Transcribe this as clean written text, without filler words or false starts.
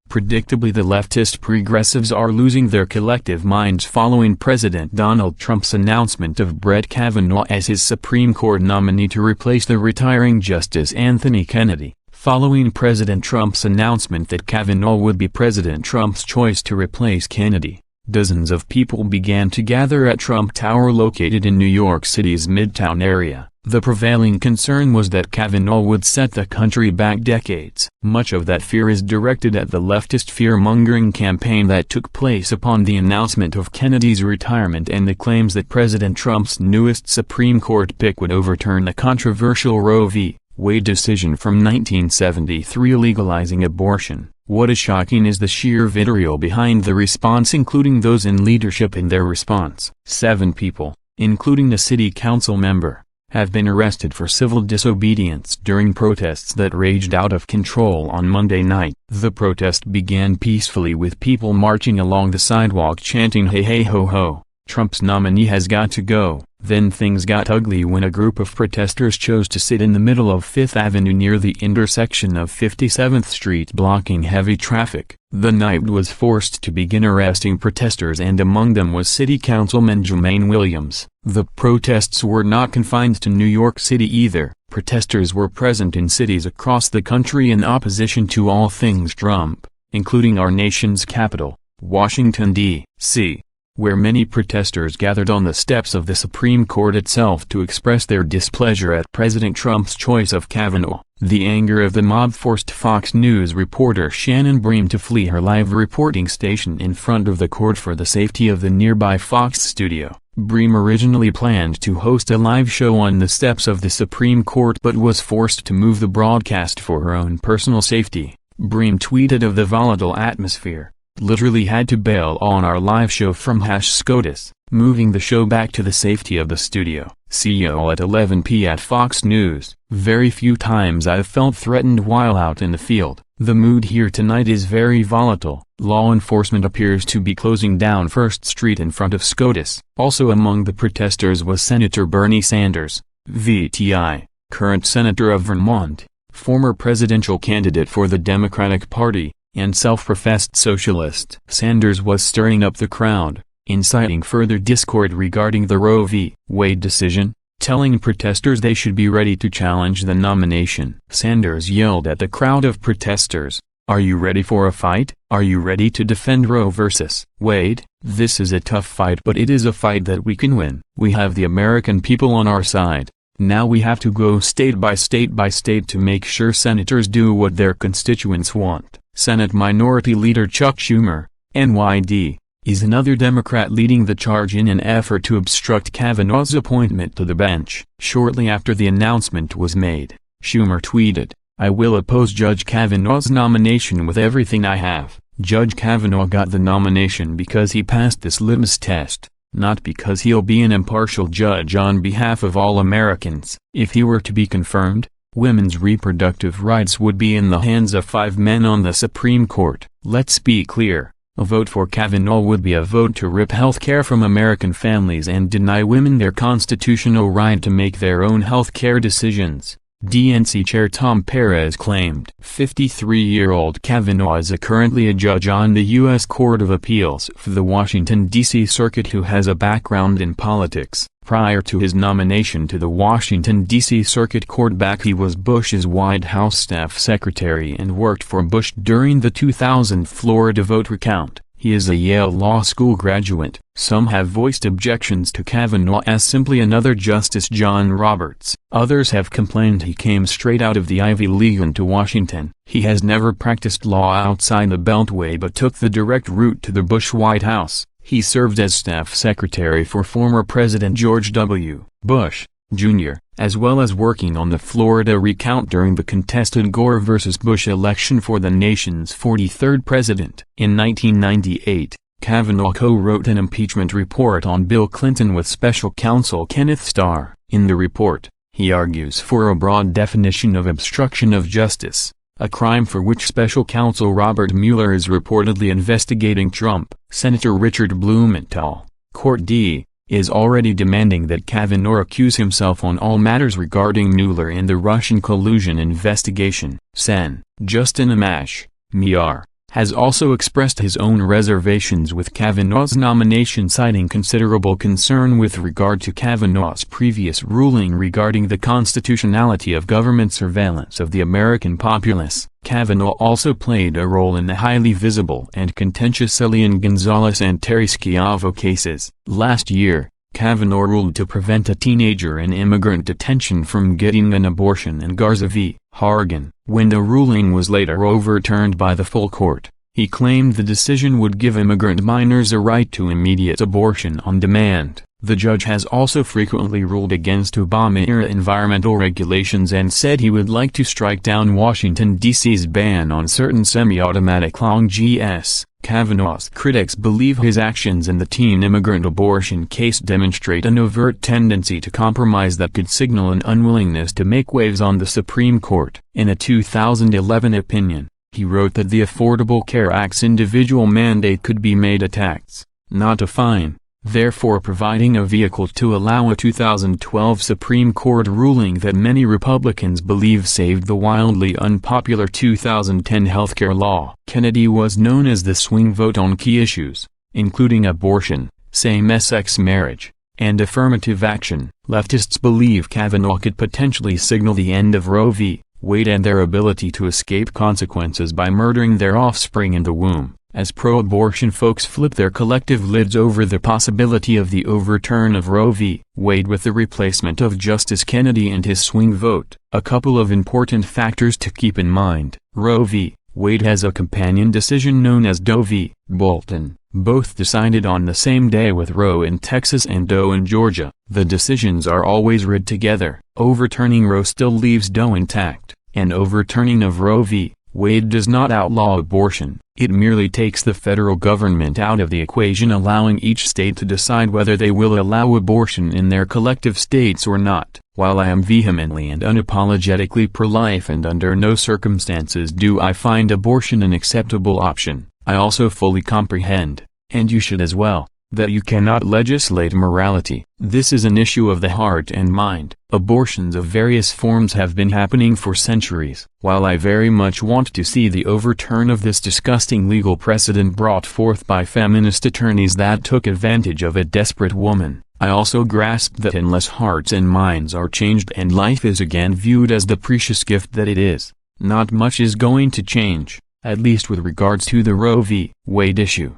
Predictably, the leftist progressives are losing their collective minds following President Donald Trump's announcement of Brett Kavanaugh as his Supreme Court nominee to replace the retiring Justice Anthony Kennedy. Following President Trump's announcement that Kavanaugh would be President Trump's choice to replace Kennedy, dozens of people began to gather at Trump Tower located in New York City's Midtown area. The prevailing concern was that Kavanaugh would set the country back decades. Much of that fear is directed at the leftist fear-mongering campaign that took place upon the announcement of Kennedy's retirement and the claims that President Trump's newest Supreme Court pick would overturn the controversial Roe v. Wade decision from 1973 legalizing abortion. What is shocking is the sheer vitriol behind the response, including those in leadership. In their response, 7 people, including a city council member, have been arrested for civil disobedience during protests that raged out of control on Monday night. The protest began peacefully with people marching along the sidewalk chanting "Hey hey ho ho, Trump's nominee has got to go." Then things got ugly when a group of protesters chose to sit in the middle of 5th Avenue near the intersection of 57th Street, blocking heavy traffic. The night was forced to begin arresting protesters, and among them was City Councilman Jermaine Williams. The protests were not confined to New York City either. Protesters were present in cities across the country in opposition to all things Trump, including our nation's capital, Washington, D.C., where many protesters gathered on the steps of the Supreme Court itself to express their displeasure at President Trump's choice of Kavanaugh. The anger of the mob forced Fox News reporter Shannon Bream to flee her live reporting station in front of the court for the safety of the nearby Fox studio. Bream originally planned to host a live show on the steps of the Supreme Court but was forced to move the broadcast for her own personal safety. Bream tweeted of the volatile atmosphere, "Literally had to bail on our live show from #SCOTUS, moving the show back to the safety of the studio. See you all at 11 p.m. at Fox News. Very few times I've felt threatened while out in the field. The mood here tonight is very volatile. Law enforcement appears to be closing down First Street in front of SCOTUS." Also among the protesters was Senator Bernie Sanders, VTI, current senator of Vermont, former presidential candidate for the Democratic Party, and self-professed socialist. Sanders was stirring up the crowd, inciting further discord regarding the Roe v. Wade decision, telling protesters they should be ready to challenge the nomination. Sanders yelled at the crowd of protesters, "Are you ready for a fight? Are you ready to defend Roe versus Wade? This is a tough fight, but it is a fight that we can win. We have the American people on our side. Now we have to go state by state to make sure senators do what their constituents want." Senate Minority Leader Chuck Schumer, NYD, is another Democrat leading the charge in an effort to obstruct Kavanaugh's appointment to the bench. Shortly after the announcement was made, Schumer tweeted, "I will oppose Judge Kavanaugh's nomination with everything I have." Judge Kavanaugh got the nomination because he passed this litmus test, not because he'll be an impartial judge on behalf of all Americans. If he were to be confirmed, women's reproductive rights would be in the hands of 5 men on the Supreme Court. Let's be clear, a vote for Kavanaugh would be a vote to rip health care from American families and deny women their constitutional right to make their own health care decisions, DNC Chair Tom Perez claimed. 53-year-old Kavanaugh is currently a judge on the U.S. Court of Appeals for the Washington, D.C. Circuit, who has a background in politics. Prior to his nomination to the Washington, D.C. Circuit Court back, he was Bush's White House staff secretary and worked for Bush during the 2000 Florida vote recount. He is a Yale Law School graduate. Some have voiced objections to Kavanaugh as simply another Justice John Roberts. Others have complained he came straight out of the Ivy League into Washington. He has never practiced law outside the Beltway but took the direct route to the Bush White House. He served as staff secretary for former President George W. Bush, Jr., as well as working on the Florida recount during the contested Gore versus Bush election for the nation's 43rd president. In 1998, Kavanaugh co-wrote an impeachment report on Bill Clinton with special counsel Kenneth Starr. In the report, he argues for a broad definition of obstruction of justice, a crime for which special counsel Robert Mueller is reportedly investigating Trump. Senator Richard Blumenthal, Court D., is already demanding that Kavanaugh accuse himself on all matters regarding Mueller and the Russian collusion investigation. Sen. Justin Amash, Mr. has also expressed his own reservations with Kavanaugh's nomination, citing considerable concern with regard to Kavanaugh's previous ruling regarding the constitutionality of government surveillance of the American populace. Kavanaugh also played a role in the highly visible and contentious Elian Gonzalez and Terry Schiavo cases. Last year, Kavanaugh ruled to prevent a teenager in immigrant detention from getting an abortion in Garza v. Hargan. When the ruling was later overturned by the full court, he claimed the decision would give immigrant minors a right to immediate abortion on demand. The judge has also frequently ruled against Obama-era environmental regulations and said he would like to strike down Washington, D.C.'s ban on certain semi-automatic long GS. Kavanaugh's critics believe his actions in the teen immigrant abortion case demonstrate an overt tendency to compromise that could signal an unwillingness to make waves on the Supreme Court. In a 2011 opinion, he wrote that the Affordable Care Act's individual mandate could be made a tax, not a fine, therefore providing a vehicle to allow a 2012 Supreme Court ruling that many Republicans believe saved the wildly unpopular 2010 healthcare law. Kennedy was known as the swing vote on key issues, including abortion, same-sex marriage, and affirmative action. Leftists believe Kavanaugh could potentially signal the end of Roe v. Wade and their ability to escape consequences by murdering their offspring in the womb, as pro-abortion folks flip their collective lids over the possibility of the overturn of Roe v. Wade with the replacement of Justice Kennedy and his swing vote. A couple of important factors to keep in mind. Roe v. Wade has a companion decision known as Doe v. Bolton, both decided on the same day, with Roe in Texas and Doe in Georgia. The decisions are always read together. Overturning Roe still leaves Doe intact. An overturning of Roe v. Wade does not outlaw abortion, it merely takes the federal government out of the equation, allowing each state to decide whether they will allow abortion in their collective states or not. While I am vehemently and unapologetically pro-life and under no circumstances do I find abortion an acceptable option, I also fully comprehend, and you should as well, that you cannot legislate morality. This is an issue of the heart and mind. Abortions of various forms have been happening for centuries. While I very much want to see the overturn of this disgusting legal precedent brought forth by feminist attorneys that took advantage of a desperate woman, I also grasp that unless hearts and minds are changed and life is again viewed as the precious gift that it is, not much is going to change, at least with regards to the Roe v. Wade issue.